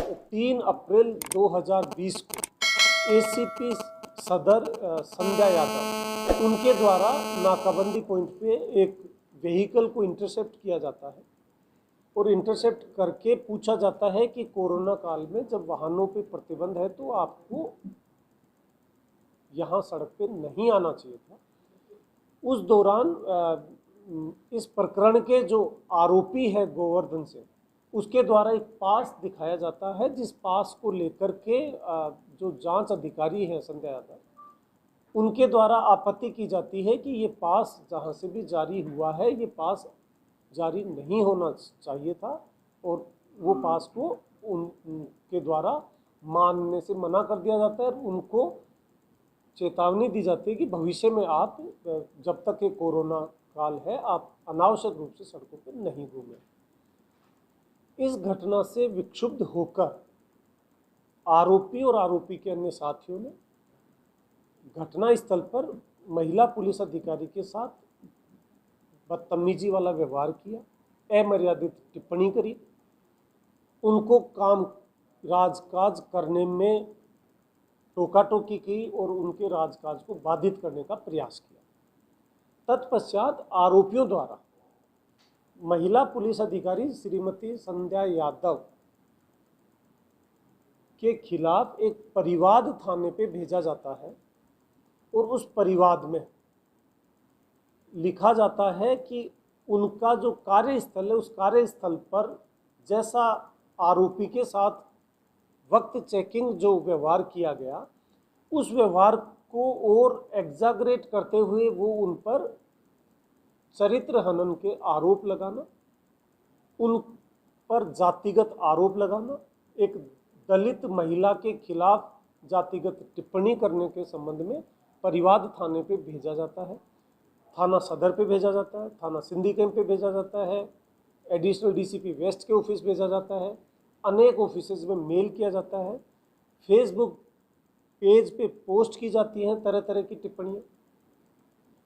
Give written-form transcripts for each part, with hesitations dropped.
3 अप्रैल 2020 को एसीपी सदर संध्या यादव उनके द्वारा नाकाबंदी पॉइंट पे एक व्हीकल को इंटरसेप्ट किया जाता है और इंटरसेप्ट करके पूछा जाता है कि कोरोना काल में जब वाहनों पे प्रतिबंध है तो आपको यहाँ सड़क पे नहीं आना चाहिए था। उस दौरान इस प्रकरण के जो आरोपी है गोवर्धन सिंह, उसके द्वारा एक पास दिखाया जाता है, जिस पास को लेकर के जो जांच अधिकारी हैं संध्या यादव, उनके द्वारा आपत्ति की जाती है कि ये पास जहाँ से भी जारी हुआ है ये पास जारी नहीं होना चाहिए था और वो पास को उनके द्वारा मानने से मना कर दिया जाता है और उनको चेतावनी दी जाती है कि भविष्य में आप जब तक ये कोरोना काल है आप अनावश्यक रूप से सड़कों पर नहीं घूमें। इस घटना से विक्षुब्ध होकर आरोपी और आरोपी के अन्य साथियों ने घटना स्थल पर महिला पुलिस अधिकारी के साथ बदतमीजी वाला व्यवहार किया, अमर्यादित टिप्पणी करी, उनको काम राजकाज करने में टोका टोकी की और उनके राजकाज को बाधित करने का प्रयास किया। तत्पश्चात आरोपियों द्वारा महिला पुलिस अधिकारी श्रीमती संध्या यादव के खिलाफ एक परिवाद थाने पे भेजा जाता है और उस परिवाद में लिखा जाता है कि उनका जो कार्यस्थल है उस कार्यस्थल पर जैसा आरोपी के साथ वक्त चेकिंग जो व्यवहार किया गया, उस व्यवहार को और एग्जागरेट करते हुए वो उन पर चरित्र हनन के आरोप लगाना, उन पर जातिगत आरोप लगाना, एक दलित महिला के खिलाफ जातिगत टिप्पणी करने के संबंध में परिवाद थाने पे भेजा जाता है, थाना सदर पे भेजा जाता है, थाना सिंधी कैंप पे भेजा जाता है, एडिशनल डीसीपी वेस्ट के ऑफिस भेजा जाता है, अनेक ऑफिसेज में मेल किया जाता है, फेसबुक पेज पे पोस्ट की जाती हैं तरह तरह की टिप्पणियाँ।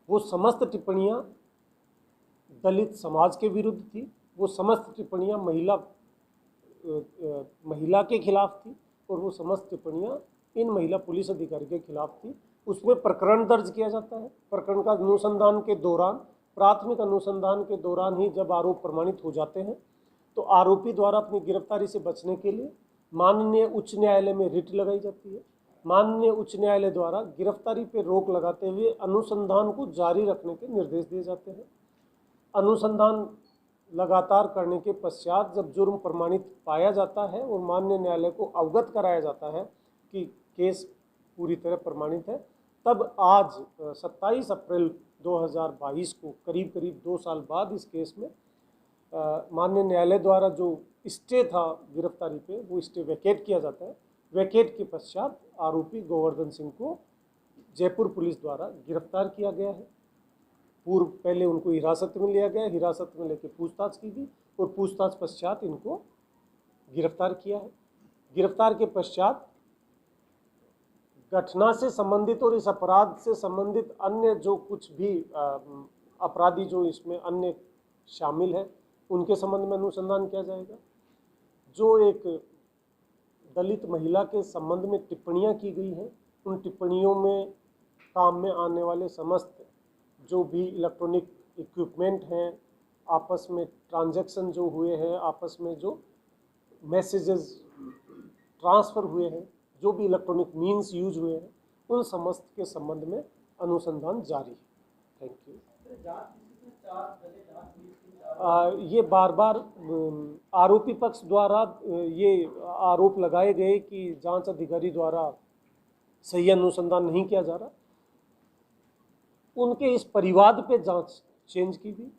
वो समस्त टिप्पणियाँ दलित समाज के विरुद्ध थी, वो समस्त टिप्पणियाँ महिला के खिलाफ थी और वो समस्त टिप्पणियाँ इन महिला पुलिस अधिकारी के खिलाफ थी। उसमें प्रकरण दर्ज किया जाता है। प्रकरण का अनुसंधान के दौरान, प्राथमिक अनुसंधान के दौरान ही जब आरोप प्रमाणित हो जाते हैं तो आरोपी द्वारा अपनी गिरफ्तारी से बचने के लिए माननीय उच्च न्यायालय में रिट लगाई जाती है। माननीय उच्च न्यायालय द्वारा गिरफ्तारी पर रोक लगाते हुए अनुसंधान को जारी रखने के निर्देश दिए जाते हैं। अनुसंधान लगातार करने के पश्चात जब जुर्म प्रमाणित पाया जाता है और माननीय न्यायालय को अवगत कराया जाता है कि केस पूरी तरह प्रमाणित है, तब आज 27 अप्रैल 2022 को करीब 2 साल बाद इस केस में माननीय न्यायालय द्वारा जो स्टे था गिरफ्तारी पे, वो स्टे वैकेट किया जाता है। वैकेट के पश्चात आरोपी गोवर्धन सिंह को जयपुर पुलिस द्वारा गिरफ्तार किया गया है। पूर्व पहले उनको हिरासत में लिया गया, हिरासत में लेकर पूछताछ की गई और पूछताछ पश्चात इनको गिरफ्तार किया है। गिरफ्तार के पश्चात घटना से संबंधित और इस अपराध से संबंधित अन्य जो कुछ भी अपराधी जो इसमें अन्य शामिल है उनके संबंध में अनुसंधान किया जाएगा। जो एक दलित महिला के संबंध में टिप्पणियां की गई हैं, उन टिप्पणियों में काम में आने वाले समस्त जो भी इलेक्ट्रॉनिक इक्विपमेंट हैं, आपस में ट्रांजैक्शन जो हुए हैं, आपस में जो मैसेजेस ट्रांसफ़र हुए हैं, जो भी इलेक्ट्रॉनिक मीन्स यूज हुए हैं, उन समस्त के संबंध में अनुसंधान जारी है। Thank you. ये बार बार आरोपी पक्ष द्वारा ये आरोप लगाए गए कि जांच अधिकारी द्वारा सही अनुसंधान नहीं किया जा रहा। उनके इस परिवाद पे जांच चेंज की गई।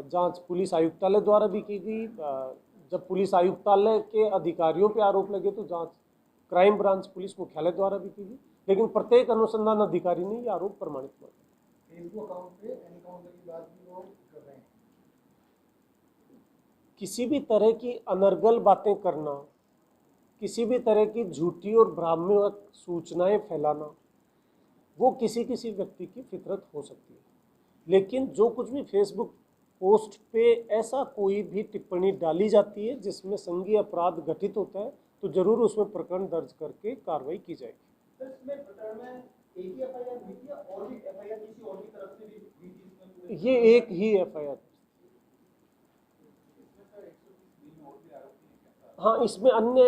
जांच पुलिस आयुक्तालय द्वारा भी की गई। जब पुलिस आयुक्तालय के अधिकारियों पे आरोप लगे तो जांच क्राइम ब्रांच पुलिस मुख्यालय द्वारा भी की गई, लेकिन प्रत्येक अनुसंधान अधिकारी ने ये आरोप प्रमाणित किया। फेसबुक अकाउंट पे एनकाउंटर की बात भी वो कर रहे हैं। किसी भी तरह की अनर्गल बातें करना, किसी भी तरह की झूठी और भ्रामक सूचनाएं फैलाना, वो किसी किसी व्यक्ति की फितरत हो सकती है, लेकिन जो कुछ भी फेसबुक पोस्ट पे ऐसा कोई भी टिप्पणी डाली जाती है जिसमें संज्ञेय अपराध घटित होता है तो जरूर उसमें प्रकरण दर्ज करके कार्रवाई की जाएगी। सर इसमें प्रकरण में एक ही एफआईआर हुई थी या और भी एफआईआर किसी और की तरफ से भी हुई थी इसमें? ये एक ही एफआईआर। हाँ, इसमें अन्य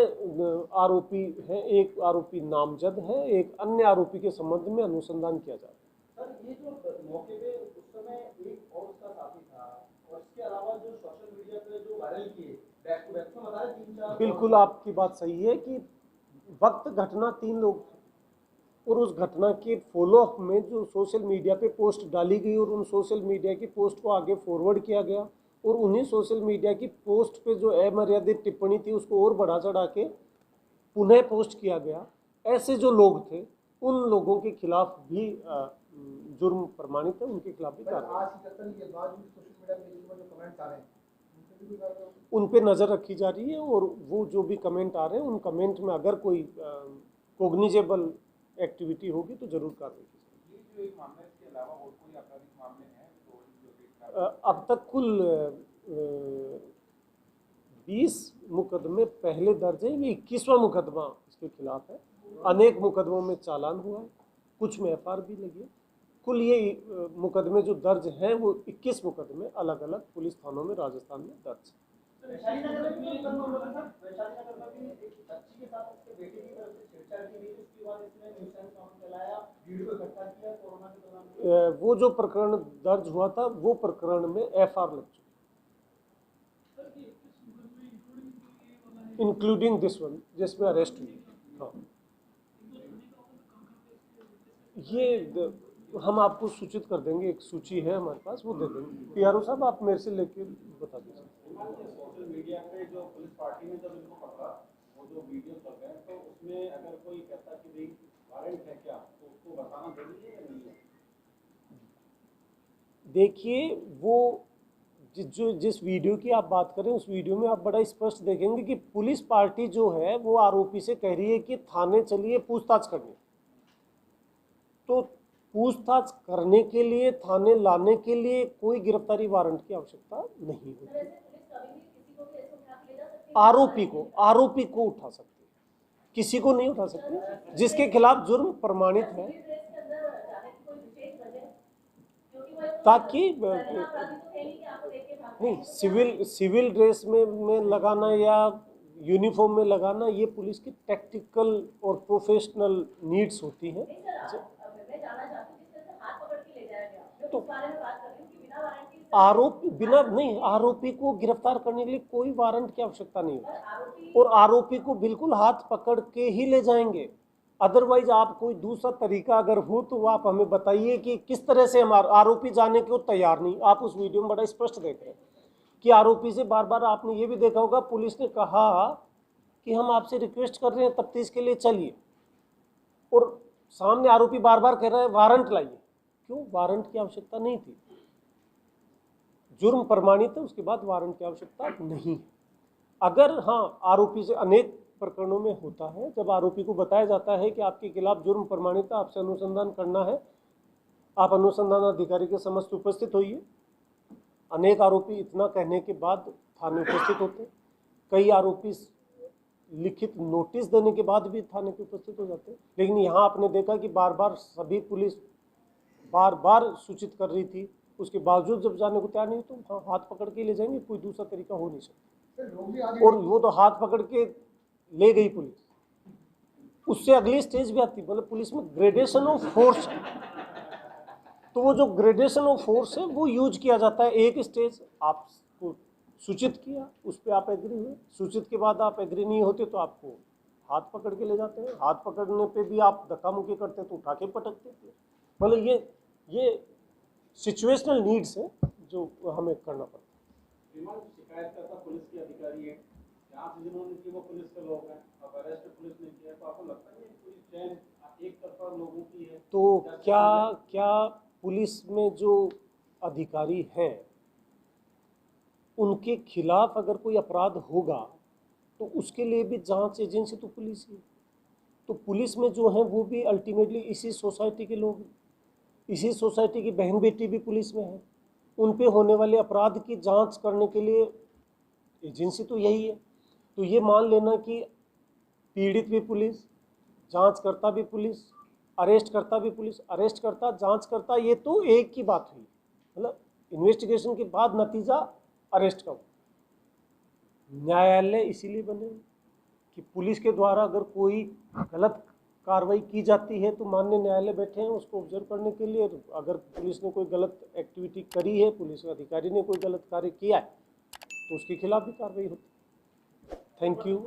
आरोपी हैं, एक आरोपी नामजद है, एक अन्य आरोपी के संबंध में अनुसंधान किया जा रहा है। सर ये जो मौके पे उस समय एक और उसका साथी था और इसके अलावा जो सोशल मीडिया पे जो वायरल किए बैक टू बैक तो बता रहे 3-4। बिल्कुल आपकी बात सही है कि वक्त घटना 3 लोग थे और उस घटना के फॉलोअप में जो सोशल मीडिया पे पोस्ट डाली गई और उन सोशल मीडिया की पोस्ट को आगे फॉरवर्ड किया गया और उन्हीं सोशल मीडिया की पोस्ट पे जो अमर्यादित टिप्पणी थी उसको और बढ़ा चढ़ा के पुनः पोस्ट किया गया। ऐसे जो लोग थे उन लोगों के खिलाफ भी जुर्म प्रमाणित है, उनके खिलाफ भी कार्रवाई। आज की घटना के बाद भी सोशल मीडिया पे जो कमेंट्स आ रहे हैं उन पे नज़र रखी जा रही है और वो जो भी कमेंट आ रहे हैं उन कमेंट में अगर कोई कोग्निजेबल एक्टिविटी होगी तो जरूर कार्रवाई की जाएगी। जो एक मामला इसके अलावा और कोई आपराधिक मामले हैं अब तक कुल 20 मुकदमे पहले दर्ज है, ये 21वां मुकदमा इसके खिलाफ है। अनेक मुकदमों में चालान हुआ है, कुछ में एफआईआर भी लगी है। कुल ये मुकदमे जो दर्ज हैं वो 21 मुकदमे अलग अलग पुलिस थानों में राजस्थान में दर्ज है। वैशाली नगर में एक बच्ची के साथ उसके बेटे की तरफ से छेड़छाड़ की गई, उसके बाद इसने न्यूज़ साउंड चलाया, वीडियो को इकट्ठा किया कोरोना के दौरान। वो जो प्रकरण दर्ज हुआ था वो प्रकरण में एफआईआर लग चुकी है, इंक्लूडिंग दिस वन जिसमें अरेस्ट हुई। हाँ, ये हम आपको सूचित कर देंगे, एक सूची है हमारे पास, वो दे देंगे। पीआरओ साहब आप मेरे से लेके बता दीजिए। सोशल मीडिया पे जो पुलिस पार्टी ने जब इनको पकड़ा वो जो वीडियो कर रहे हैं तो उसमें अगर कोई कहता कि भाई वारंट है क्या तो उसको बताना जरूरी है या नहीं है? देखिए वो जिस वीडियो की आप बात करें उस वीडियो में आप बड़ा स्पष्ट देखेंगे कि पुलिस पार्टी जो है वो आरोपी से कह रही है कि थाने चलिए पूछताछ करने। तो पूछताछ करने के लिए थाने लाने के लिए कोई गिरफ्तारी वारंट की आवश्यकता नहीं होती। आरोपी को उठा सकती है, किसी को नहीं उठा सकती जिसके खिलाफ जुर्म प्रमाणित है, ताकि नहीं सिविल ड्रेस में लगाना या यूनिफॉर्म में लगाना ये पुलिस की टैक्टिकल और प्रोफेशनल नीड्स होती हैं। तो आरोपी को गिरफ्तार करने के लिए कोई वारंट की आवश्यकता नहीं होती और आरोपी को बिल्कुल हाथ पकड़ के ही ले जाएंगे। अदरवाइज आप कोई दूसरा तरीका अगर हो तो आप हमें बताइए कि किस तरह से हम आरोपी जाने को तैयार नहीं। आप उस वीडियो में बड़ा स्पष्ट देख रहे हैं कि आरोपी से बार बार आपने ये भी देखा होगा पुलिस ने कहा कि हम आपसे रिक्वेस्ट कर रहे हैं तफ्तीश के लिए चलिए, और सामने आरोपी बार बार कह रहा है वारंट लाइए। क्यों? वारंट की आवश्यकता नहीं थी, जुर्म प्रमाणित है, उसके बाद वारंट की आवश्यकता नहीं है। अगर हाँ आरोपी से अनेक प्रकरणों में होता है जब आरोपी को बताया जाता है कि आपके खिलाफ जुर्म प्रमाणित है, आपसे अनुसंधान करना है, आप अनुसंधान अधिकारी के समक्ष उपस्थित होइए। अनेक आरोपी इतना कहने के बाद थाने उपस्थित होते, कई आरोपी लिखित नोटिस देने के बाद भी थाने पे उपस्थित हो जाते। लेकिन यहाँ आपने देखा कि बार बार सभी पुलिस बार बार सूचित कर रही थी, उसके बावजूद जब जाने को तैयार नहीं तो हाँ हाथ पकड़ के ले जाएंगे, कोई दूसरा तरीका हो नहीं सकता। और वो तो हाथ पकड़ के ले गई पुलिस, उससे अगली स्टेज भी आती, मतलब पुलिस में ग्रेडेशन ऑफ फोर्स है, तो वो जो ग्रेडेशन ऑफ फोर्स है वो यूज किया जाता है। एक स्टेज आपको सूचित किया, उस पर आप एग्री हुए, सूचित के बाद आप एग्री नहीं होते तो आपको हाथ पकड़ के ले जाते हैं, हाथ पकड़ने पे भी आप धक्का मुक्की करते तो उठा के पटकते हैं। मतलब ये सिचुएशनल नीड्स है जो हमें करना पड़ता है। शिकायत करता पुलिस के अधिकारी है, यहाँ से जिन्होंने की वो पुलिस के लोग हैं, अब अरेस्ट पुलिस ने किया, तो आपको लगता है पूरी चैन एक तरफा लोगों की है? तो क्या पुलिस में जो अधिकारी हैं उनके खिलाफ अगर कोई अपराध होगा तो उसके लिए भी जांच एजेंसी तो पुलिस ही है। तो पुलिस में जो है वो भी अल्टीमेटली इसी सोसाइटी के लोग, इसी सोसाइटी की बहन बेटी भी पुलिस में है, उन पे होने वाले अपराध की जांच करने के लिए एजेंसी तो यही है। तो ये मान लेना कि पीड़ित भी पुलिस, जांचकर्ता भी पुलिस, अरेस्ट करता भी पुलिस, अरेस्ट करता, जांच करता, ये तो एक ही बात हुई। मतलब इन्वेस्टिगेशन के बाद नतीजा अरेस्ट का हो। न्यायालय इसीलिए बने कि पुलिस के द्वारा अगर कोई गलत कार्रवाई की जाती है तो माननीय न्यायालय बैठे हैं उसको ऑब्जर्व करने के लिए। अगर पुलिस ने कोई गलत एक्टिविटी करी है, पुलिस अधिकारी ने कोई गलत कार्य किया है, तो उसके खिलाफ भी कार्रवाई होती है। Thank you.